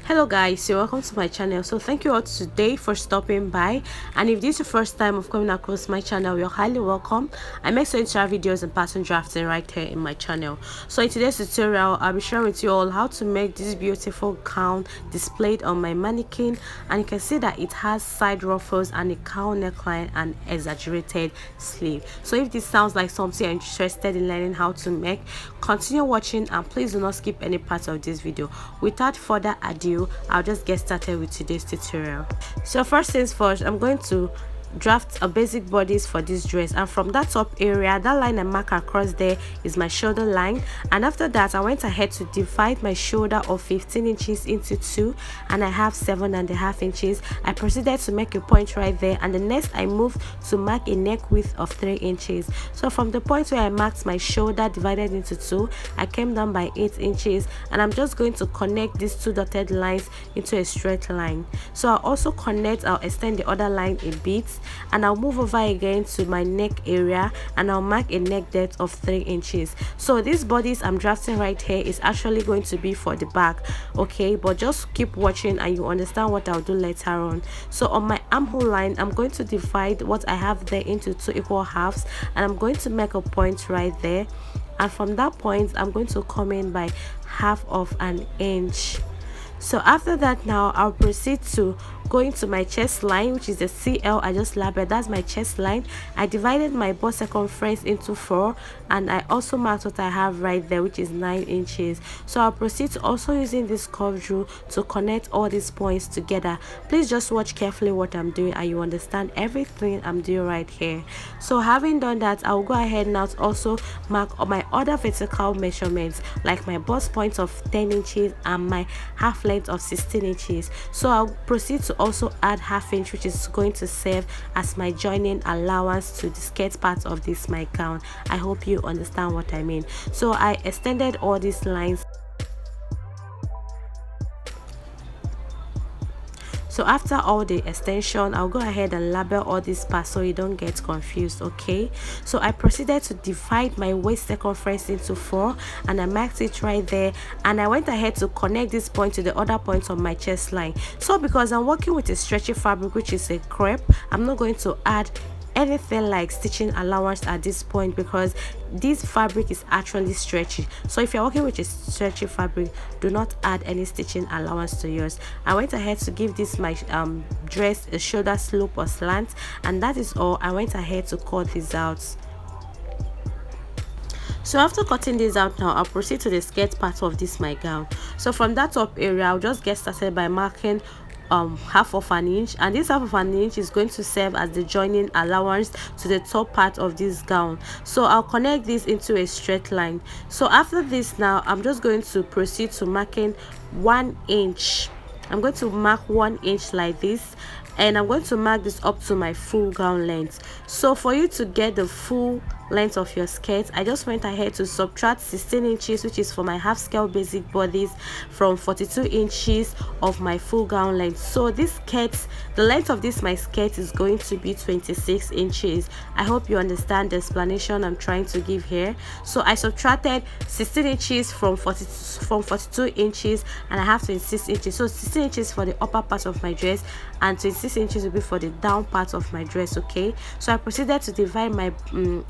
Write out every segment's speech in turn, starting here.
Hello guys, so welcome to my channel. So thank you all today for stopping by, and if this is your first time of coming across my channel, you're highly welcome. I make so share videos and pattern drafting right here in my channel. So in today's tutorial, I'll be sharing with you all how to make this beautiful gown displayed on my mannequin, and you can see that it has side ruffles and a cowl neckline and exaggerated sleeve. So if this sounds like something you're interested in learning how to make, continue watching and please do not skip any part of this video. Without further ado, I'll just get started with today's tutorial. So first things first, I'm going to draft a basic bodice for this dress, and from that top area, that line I mark across there is my shoulder line. And after that, I went ahead to divide my shoulder of 15 inches into two, and I have 7.5 inches. I proceeded to make a point right there, and the next I moved to mark a neck width of 3 inches. So from the point where I marked my shoulder divided into two, I came down by 8 inches, and I'm just going to connect these two dotted lines into a straight line. So I'll extend the other line a bit, and I'll move over again to my neck area, and I'll mark a neck depth of 3 inches. So this bodice I'm drafting right here is actually going to be for the back, okay, but just keep watching and you understand what I'll do later on. So on my armhole line, I'm going to divide what I have there into 2 equal halves, and I'm going to make a point right there, and from that point I'm going to come in by 1/2 inch. So after that, now I'll proceed to go into my chest line, which is the CL I just labeled. That's my chest line. I divided my bust circumference into 4, and I also marked what I have right there, which is 9 inches. So I'll proceed to also using this curve rule to connect all these points together. Please just watch carefully what I'm doing and you understand everything I'm doing right here. So having done that, I'll go ahead now to also mark my other vertical measurements, like my bust point of 10 inches and my half length of 16 inches. So I'll proceed to also add 1/2 inch, which is going to serve as my joining allowance to the skirt part of this my gown. I hope you understand what I mean. So I extended all these lines. So after all the extension, I'll go ahead and label all these parts so you don't get confused, okay? So I proceeded to divide my waist circumference into 4, and I marked it right there, and I went ahead to connect this point to the other points on my chest line. So because I'm working with a stretchy fabric, which is a crepe, I'm not going to add anything like stitching allowance at this point because this fabric is actually stretchy. So if you're working with a stretchy fabric, do not add any stitching allowance to yours. I went ahead to give this my dress a shoulder slope or slant, and that is all. I went ahead to cut this out. So after cutting this out, now I'll proceed to the skirt part of this my gown. So from that top area, I'll just get started by marking 1/2 inch, and this 1/2 inch is going to serve as the joining allowance to the top part of this gown. So I'll connect this into a straight line. So after this, now I'm just going to proceed to marking 1 inch. I'm going to mark 1 inch like this, and I'm going to mark this up to my full gown length. So for you to get the full length of your skirt, I just went ahead to subtract 16 inches, which is for my half scale basic bodice, from 42 inches of my full gown length. So this skirt, the length of this my skirt is going to be 26 inches. I hope you understand the explanation I'm trying to give here. So I subtracted 16 inches from 42 inches, and I have 26 inches. So 16 inches for the upper part of my dress, and 26 inches will be for the down part of my dress, okay? So I proceeded to divide my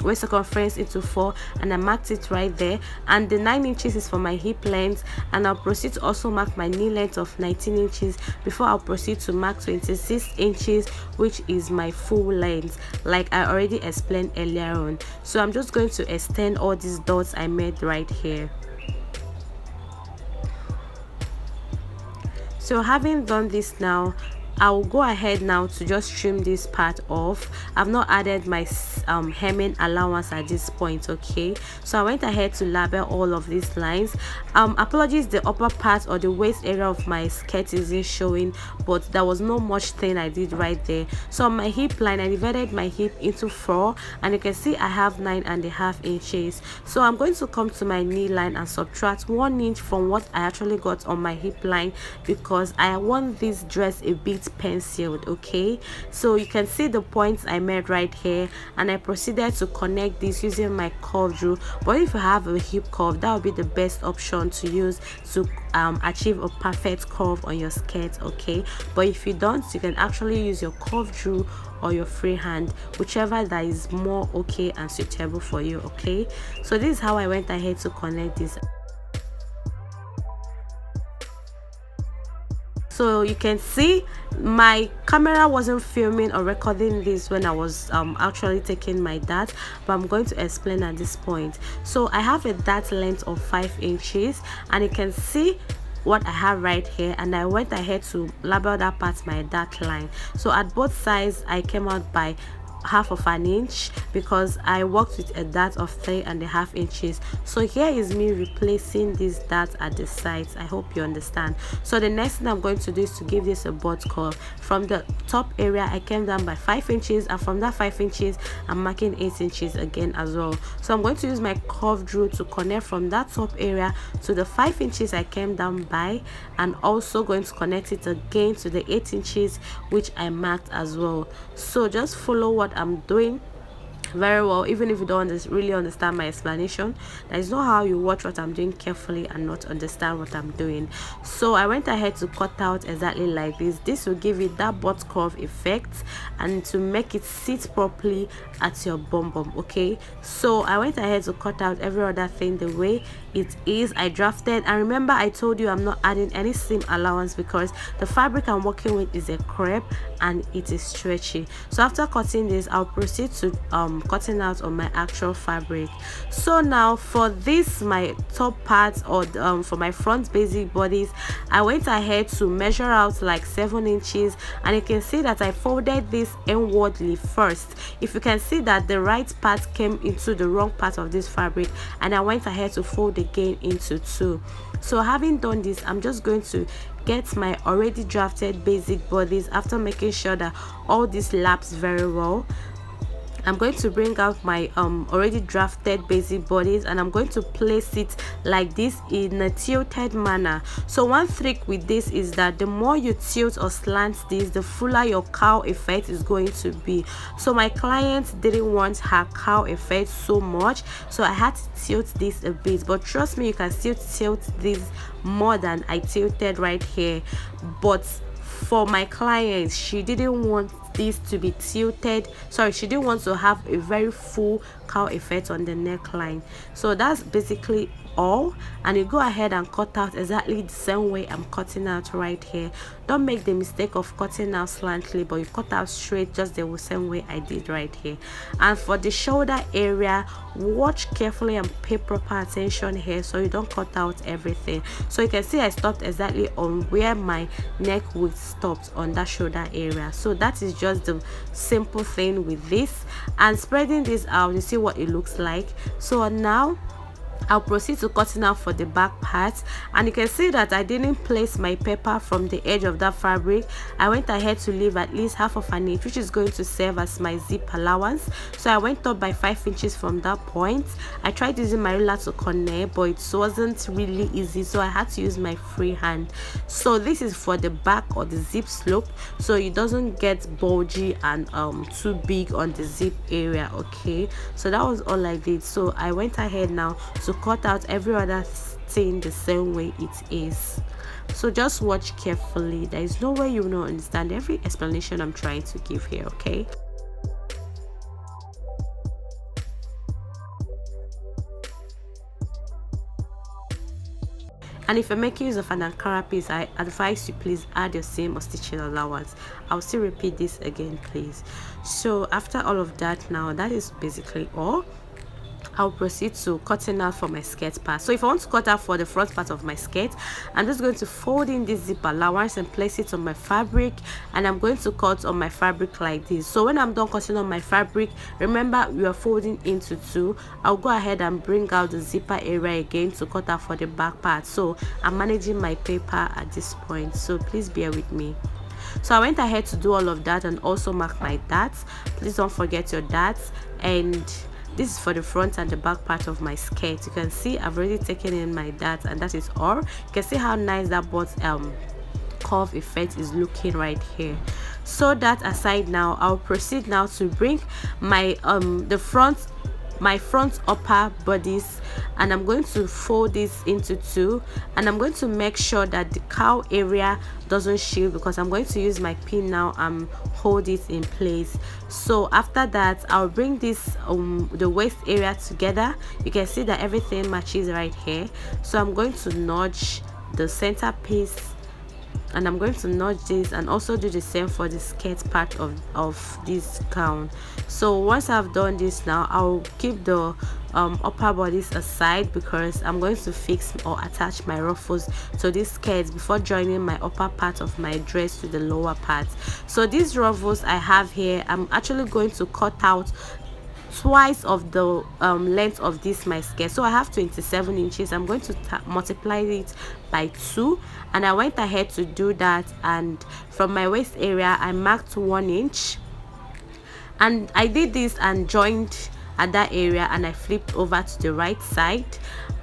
waist circumference into 4, and I marked it right there, and the 9 inches is for my hip length, and I'll proceed to also mark my knee length of 19 inches before I'll proceed to mark 26 inches, which is my full length, like I already explained earlier on. So I'm just going to extend all these dots I made right here. So having done this, now I'll go ahead now to just trim this part off. I've not added my hemming allowance at this point, okay? So I went ahead to label all of these lines. Apologies, the upper part or the waist area of my skirt isn't showing, but there was no much thing I did right there. So on my hip line, I divided my hip into 4, and you can see I have 9.5 inches. So I'm going to come to my knee line and subtract 1 inch from what I actually got on my hip line, because I want this dress a bit it penciled. Okay, so you can see the points I made right here, and I proceeded to connect this using my curve drill. But if you have a hip curve, that would be the best option to use to achieve a perfect curve on your skirt. Okay, but if you don't, you can actually use your curve drill or your freehand, whichever that is more okay and suitable for you. Okay, so this is how I went ahead to connect this. So you can see my camera wasn't filming or recording this when I was actually taking my dart, but I'm going to explain at this point. So I have a dart length of 5 inches, and you can see what I have right here, and I went ahead to label that part my dart line. So at both sides I came out by half of an inch because I worked with a dart of 3.5 inches. So here is me replacing this dart at the sides. I hope you understand. So the next thing I'm going to do is to give this a butt curve. From the top area I came down by 5 inches, and from that 5 inches I'm marking 8 inches again as well. So I'm going to use my curve drill to connect from that top area to the 5 inches I came down by, and also going to connect it again to the 8 inches which I marked as well. So just follow what I'm doing very well, even if you don't really understand my explanation. That is not how you watch what I'm doing carefully and not understand what I'm doing. So I went ahead to cut out exactly like this. This will give it that butt curve effect and to make it sit properly at your bum bum. Okay, so I went ahead to cut out every other thing the way it is. I drafted, and remember I told you I'm not adding any seam allowance because the fabric I'm working with is a crepe and it is stretchy. So after cutting this, I'll proceed to cutting out on my actual fabric. So now for this, my top part, or for my front basic bodies, I went ahead to measure out like 7 inches, and you can see that I folded this inwardly first. If you can see that the right part came into the wrong part of this fabric, and I went ahead to fold again into 2. So having done this, I'm just going to get my already drafted basic bodies. After making sure that all this laps very well, I'm going to bring out my already drafted basic bodies, and I'm going to place it like this in a tilted manner. So one trick with this is that the more you tilt or slant this, the fuller your cowl effect is going to be. So my client didn't want her cowl effect so much, so I had to tilt this a bit, but trust me, you can still tilt this more than I tilted right here. But for my client, she didn't want this to be tilted. Sorry, she didn't want to have a very full cowl effect on the neckline. So that's basically all, and you go ahead and cut out exactly the same way I'm cutting out right here. Don't make the mistake of cutting out slantly, but you cut out straight just the same way I did right here. And for the shoulder area, watch carefully and pay proper attention here so you don't cut out everything. So you can see I stopped exactly on where my neck width stopped on that shoulder area. So that is just the simple thing with this, and spreading this out, you see what it looks like. So now I'll proceed to cutting out for the back part, and you can see that I didn't place my paper from the edge of that fabric. I went ahead to leave at least half of an inch, which is going to serve as my zip allowance. So I went up by 5 inches from that point. I tried using my ruler to connect, but it wasn't really easy, so I had to use my free hand. So this is for the back or the zip slope, so it doesn't get bulgy and too big on the zip area. Okay, so that was all I did. So I went ahead now to cut out every other thing the same way it is. So just watch carefully. There is no way you will not understand every explanation I'm trying to give here. Okay, and if you're making use of an Ankara piece, I advise you please add your seam or stitching allowance. I'll still repeat this again, please. So after all of that, now that is basically all. I'll proceed to cutting out for my skirt part. So if I want to cut out for the front part of my skirt, I'm just going to fold in this zip allowance and place it on my fabric, and I'm going to cut on my fabric like this. So when I'm done cutting on my fabric, remember we are folding into 2. I'll go ahead and bring out the zipper area again to cut out for the back part. So I'm managing my paper at this point, so please bear with me. So I went ahead to do all of that and also mark my darts. Please don't forget your darts. And this is for the front and the back part of my skirt. You can see I've already taken in my darts, and that is all. You can see how nice that curve effect is looking right here. So that aside, now I'll proceed now to bring my my front upper bodice, and I'm going to fold this into two, and I'm going to make sure that the cowl area doesn't shield, because I'm going to use my pin now and hold it in place. So after that, I'll bring this the waist area together. You can see that everything matches right here. So I'm going to notch the center piece, and I'm going to notch this, and also do the same for the skirt part of this gown. So once I've done this, now I'll keep the upper bodice aside, because I'm going to fix or attach my ruffles to this skirt before joining my upper part of my dress to the lower part. So these ruffles I have here, I'm actually going to cut out twice of the length of this my skirt. So I have 27 inches. I'm going to multiply it by 2, and I went ahead to do that, and from my waist area I marked 1 inch, and I did this and joined at that area, and I flipped over to the right side.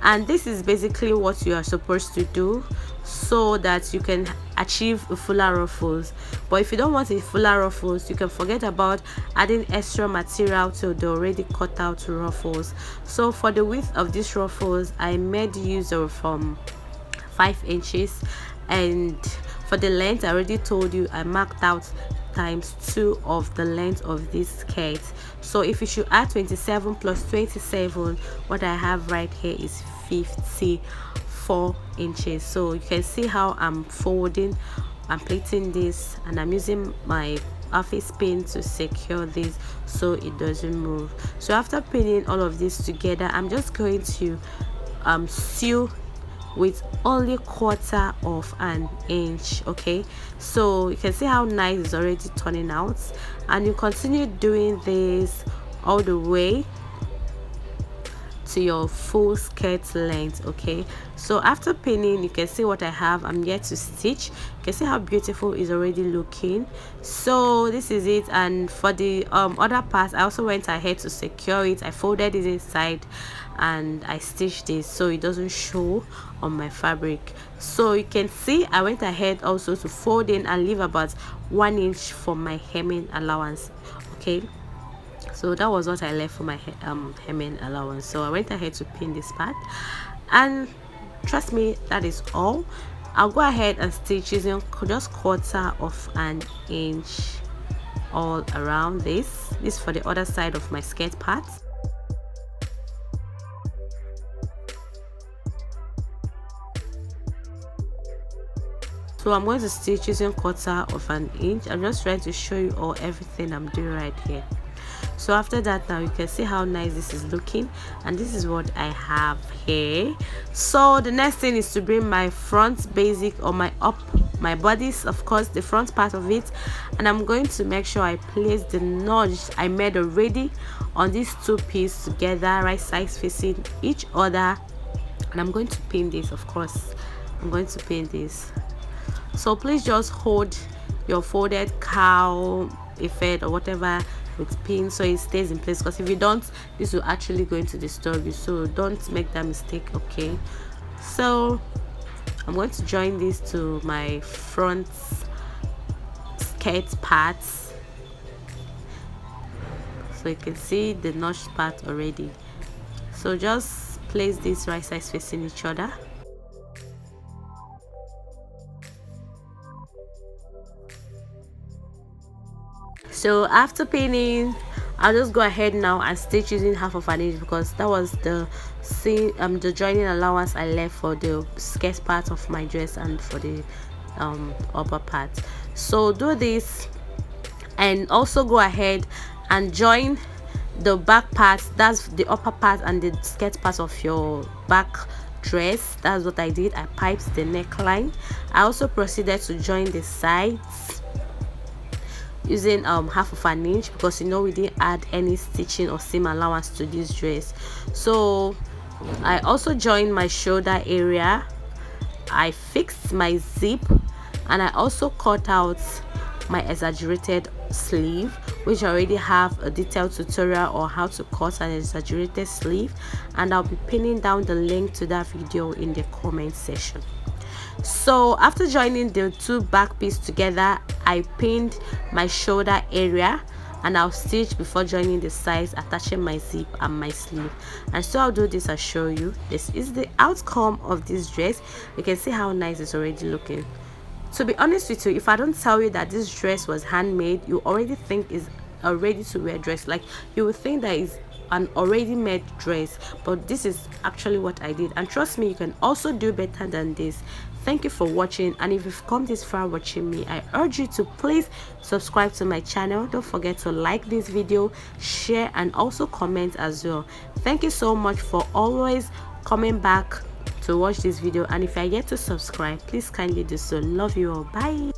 And this is basically what you are supposed to do, so that you can achieve a fuller ruffles. But if you don't want a fuller ruffles, you can forget about adding extra material to the already cut out ruffles. So for the width of these ruffles, I made use of 5 inches, and for the length, I already told you I marked out times 2 of the length of this skirt. So if you should add 27 plus 27, what I have right here is 54 inches. So you can see how I'm folding, I'm plating this, and I'm using my office pin to secure this so it doesn't move. So after pinning all of this together, I'm just going to sew with only 1/4 of an inch. Okay, so you can see how nice it's already turning out, and you continue doing this all the way to your full skirt length. Okay, so after pinning, you can see what I have. I'm yet to stitch. You can see how beautiful it's already looking. So this is it. And for the other part, I also went ahead to secure it. I folded it inside and I stitched this so it doesn't show on my fabric. So you can see I went ahead also to fold in and leave about 1 inch for my hemming allowance. Okay, so that was what I left for my hemming allowance. So I went ahead to pin this part, and trust me, that is all. I'll go ahead and stitch using just 1/4 of an inch all around this for the other side of my skirt part. So I'm going to stitch using 1/4 of an inch. I'm just trying to show you all everything I'm doing right here. So after that, now you can see how nice this is looking, and this is what I have here. So the next thing is to bring my front basic, or my bodice, of course, the front part of it, and I'm going to make sure I place the notch I made already on these two pieces together, right sides facing each other, and I'm going to pin this. Of course, I'm going to pin this. So please just hold your folded cowl effect or whatever with pin so it stays in place, because if you don't, this will actually going to disturb you. So don't make that mistake. Okay, so I'm going to join this to my front skirt parts, so you can see the notch part already. So just place this right sides facing each other. So after pinning, I'll just go ahead now and stitch using 1/2 of an inch, because that was the joining allowance I left for the skirt part of my dress and for the upper part. So do this, and also go ahead and join the back part, that's the upper part and the skirt part of your back dress. That's what I did. I piped the neckline. I also proceeded to join the sides using 1/2 of an inch, because you know we didn't add any stitching or seam allowance to this dress. So I also joined my shoulder area. I fixed my zip, and I also cut out my exaggerated sleeve, which I already have a detailed tutorial on how to cut an exaggerated sleeve, and I'll be pinning down the link to that video in the comment section. So after joining the two back pieces together, I pinned my shoulder area, and I'll stitch before joining the sides, attaching my zip and my sleeve. And so I'll do this and show you. This is the outcome of this dress. You can see how nice it's already looking. To be honest with you, if I don't tell you that this dress was handmade, you already think is a ready to wear dress. Like, you would think that is an already made dress, but this is actually what I did. And trust me, you can also do better than this. Thank you for watching, and if you've come this far watching me, I urge you to please subscribe to my channel. Don't forget to like this video, share, and also comment as well. Thank you so much for always coming back to watch this video, and if you are yet to subscribe, please kindly do so. Love you all. Bye.